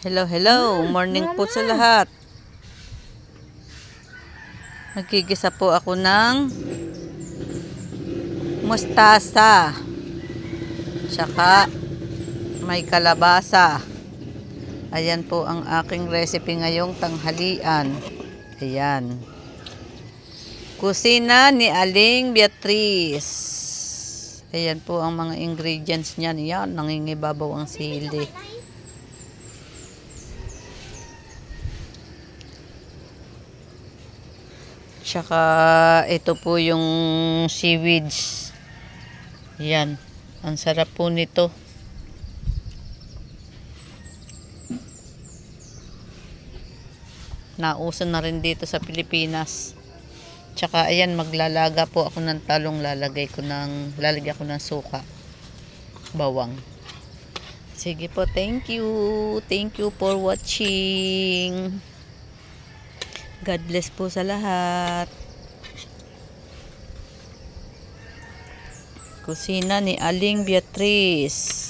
Hello, hello. Morning po sa lahat. Nagigisa po ako ng mustasa. Tsaka may kalabasa. Ayan po ang aking recipe ngayong tanghalian. Ayan. Kusina ni Aling Beatrice. Ayan po ang mga ingredients niyan. Yan, nangingibabaw ang sili. Tsaka ito po yung seaweeds. Yan. Ang sarap po nito. Nauso na rin dito sa Pilipinas. Tsaka ayan, maglalaga po ako ng talong. Lalagyan ko ng suka. Bawang. Sige po, thank you. Thank you for watching. God bless po sa lahat. Kusina ni Aling Beatrice.